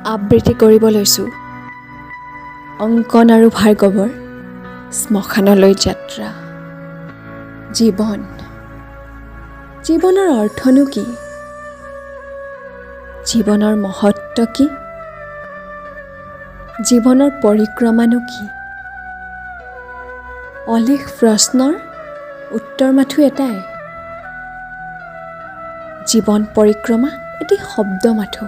আবৃত্তি কৰিব লৈছোঁ অংকন আৰু ভাৰ্গৱৰ শ্মশানলৈ যাত্ৰা। জীৱনৰ অৰ্থনো কি? জীৱনৰ মহত্ব কি? জীৱনৰ পৰিক্ৰমানো কি? অলেখ প্ৰশ্নৰ উত্তৰ মাথো এটাই, জীৱন পৰিক্ৰমা এটি শব্দ মাথো।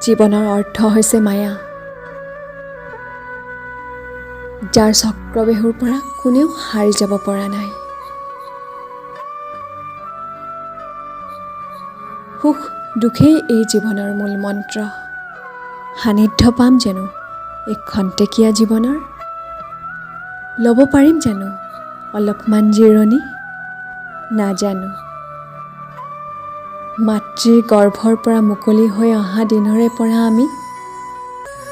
জীৱনৰ অৰ্থ হৈছে মায়া, যাৰ চক্ৰবেহুৰ পৰা কোনেও সাৰি যাব পৰা নাই। সুখ দুখেই এই জীৱনৰ মূল মন্ত্ৰ। সান্নিধ্য পাম জানো এই খন্তেকীয়া জীৱনৰ? ল'ব পাৰিম জানো অলপমান জিৰণি? নাজানো। মাতৃৰ গৰ্ভৰ পৰা মুকলি হৈ অহা দিনৰে পৰা আমি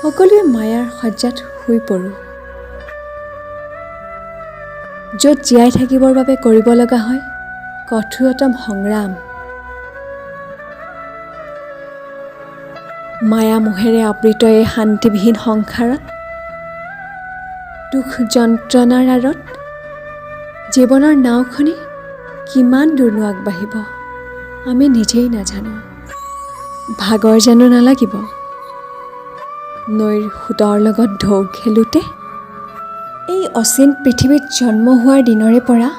সকলোৱে মায়াৰ শয্যাত শুই পৰোঁ, য'ত জীয়াই থাকিবৰ বাবে কৰিব লগা হয় কঠোৰতম সংগ্ৰাম। মায়া মোহেৰে আবৃত এই শান্তিবিহীন সংসাৰত, দুখ যন্ত্ৰণাৰ আঁৰত জীৱনৰ নাওখনে কিমান দূৰনো আগবাঢ়িব আমি নিজেই নাজানো। ভাগৰ জানো নালাগিব নৈৰ সোঁতৰ লগত ঢৌ খেলোঁতে? এই অচিন পৃথিৱীত জন্ম হোৱাৰ দিনৰে পৰা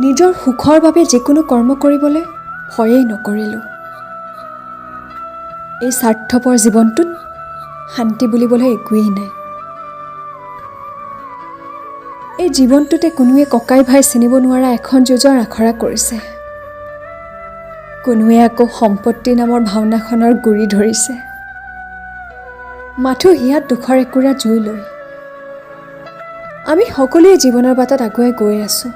নিজৰ সুখৰ বাবে যিকোনো কৰ্ম কৰিবলৈ ভয়েই নকৰিলোঁ। এই স্বাৰ্থপৰ জীৱনটোত শান্তি বুলিবলৈ একোৱেই নাই। এই জীৱনটোতে কোনোৱে ককাই ভাই চিনিব নোৱাৰা এখন যুঁজৰ আখৰা কৰিছে, কোনোৱে আকৌ সম্পত্তি নামৰ ভাওনাখনৰ গুৰি ধৰিছে। মাথো হিয়াত দুখৰ একুৰা জুই লৈ আমি সকলোৱে জীৱনৰ বাটত আগুৱাই গৈ আছোঁ।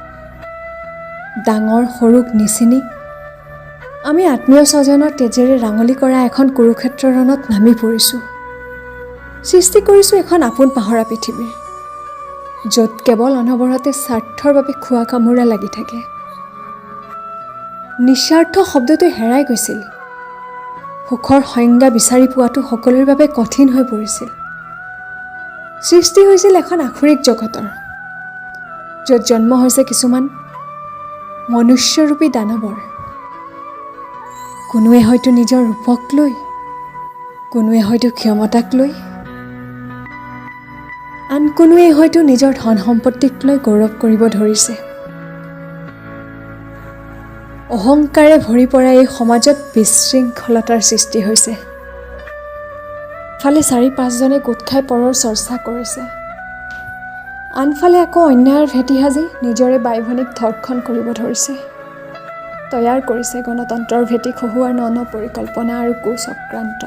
ডাঙৰ সৰুক নিচিনি আমি আত্মীয় স্বজনৰ তেজেৰে ৰাঙলী কৰা এখন কুৰুক্ষেত্ৰ ৰণত নামি পৰিছোঁ। সৃষ্টি কৰিছোঁ এখন আপোন পাহৰা পৃথিৱীৰ, য'ত কেৱল অনবৰতে স্বাৰ্থৰ বাবে খোৱা কামোৰা লাগি থাকে। নিস্বাৰ্থ শব্দটো হেৰাই গৈছিল। সুখৰ সংজ্ঞা বিচাৰি পোৱাটো সকলোৰে বাবে কঠিন হৈ পৰিছিল। সৃষ্টি হৈছিল এখন আখৰিক জগতৰ, য'ত জন্ম হৈছে কিছুমান মনুষ্যৰূপী দানৱৰ। কোনোৱে হয়তো নিজৰ ৰূপক লৈ, কোনোৱে হয়তো ক্ষমতাক লৈ, আন কোনোৱে হয়তো নিজৰ ধন সম্পত্তিক লৈ গৌৰৱ কৰিব ধৰিছে। অহংকাৰে ভৰি পৰা এই সমাজত বিশৃংখলতাৰ সৃষ্টি হৈছে। ইফালে ৪-৫জনে গোট খাই পৰৰ চৰ্চা কৰিছে, আনফালে আকৌ অন্যায়ৰ ভেটি সাজি নিজৰে বাই ভনীক ধৰ্ষণ কৰিব ধৰিছে। তৈয়াৰ কৰিছে গণতন্ত্ৰৰ ভেটি খহোৱাৰ ন পৰিকল্পনা আৰু কুচক্ৰান্ত।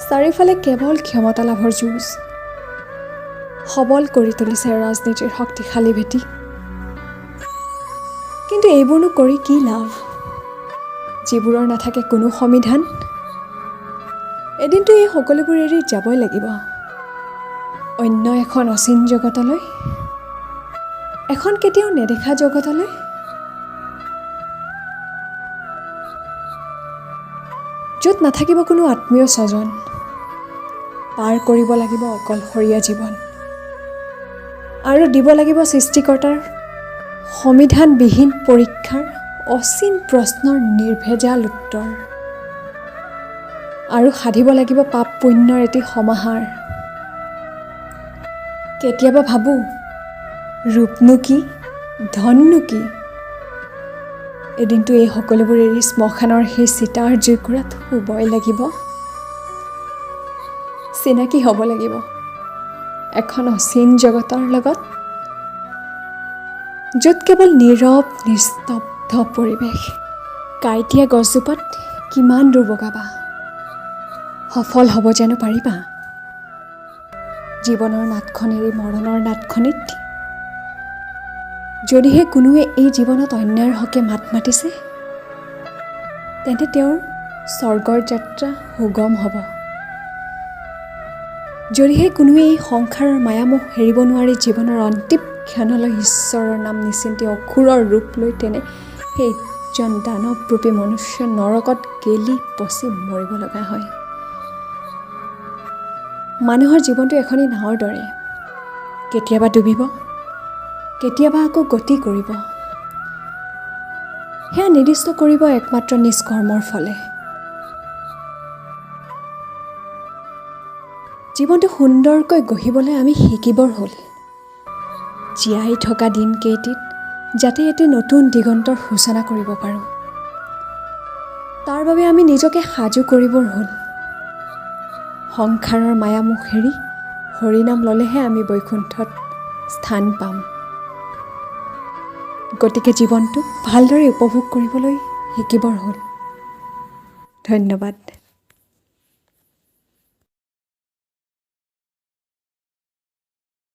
চাৰিওফালে কেৱল ক্ষমতা লাভৰ যুঁজ। সবল কৰি তুলিছে ৰাজনীতিৰ শক্তিশালী ভেটি। কিন্তু এইবোৰনো কৰি কি লাভ, যিবোৰৰ নাথাকে কোনো সংবিধান? এদিনটো এই সকলোবোৰ এৰি যাবই লাগিব অন্য এখন অচিন জগতলৈ, এখন কেতিয়াও নেদেখা জগতলৈ। য'ত নাথাকিব কোনো আত্মীয় স্বজন, পাৰ কৰিব লাগিব অকলশৰীয়া জীৱন, আৰু দিব লাগিব সৃষ্টিকৰ্তাৰ সংবিধানবিহীন পৰীক্ষাৰ অচিন প্ৰশ্নৰ নিৰ্ভেজাল উত্তৰ, আৰু সাধিব লাগিব পাপ পুণ্যৰ এটি সমাহাৰ। কেতিয়াবা ভাবোঁ, ৰূপনো কি, ধননো কি? এদিনটো এই সকলোবোৰ এৰি শ্মশানৰ সেই চিতাৰ জুইকুৰাত শুবই লাগিব। চিনাকি হ'ব লাগিব এখন অচিন জগতৰ লগত, য'ত কেৱল নীৰৱ নিস্তব্ধ পৰিৱেশ। কাঁইটীয়া গছজোপাত কিমান দূৰ বগাবা? সফল হ'ব জানো পাৰিবা জীৱনৰ নাটখন এৰি মৰণৰ নাটখনিত? যদিহে কোনোৱে এই জীৱনত অন্যায়ৰ হকে মাত মাতিছে, তেন্তে তেওঁৰ স্বৰ্গৰ যাত্ৰা সুগম হ'ব। যদিহে কোনোৱে এই সংসাৰৰ মায়ামোহ হেৰিব নোৱাৰি জীৱনৰ অন্তিম ক্ষণলৈ ঈশ্বৰৰ নাম নিচিন্তি অসুৰৰ ৰূপ লৈ তেনে সেই একজন দানৱৰূপী মনুষ্য নৰকত গেলি পচি মৰিব লগা হয়। মানুহৰ জীৱনটো এখনি নাৱৰ দৰে, কেতিয়াবা ডুবিব, কেতিয়াবা আকৌ গতি কৰিব। সেয়া নিৰ্দিষ্ট কৰিব একমাত্ৰ নিজ কৰ্মৰ ফলে। জীৱনটো সুন্দৰকৈ গঢ়িবলৈ আমি শিকিবৰ হ'ল। জীয়াই থকা দিনকেইটিত যাতে এটি নতুন দিগন্তৰ সূচনা কৰিব পাৰোঁ, তাৰ বাবে আমি নিজকে সাজু কৰিবৰ হ'ল। সংসাৰৰ মায়ামোহ এৰি হৰিনাম ল'লেহে আমি বৈকুণ্ঠত স্থান পাম। গতিকে জীৱনটো ভালদৰে উপভোগ কৰিবলৈ শিকিবৰ হ'ল। ধন্যবাদ।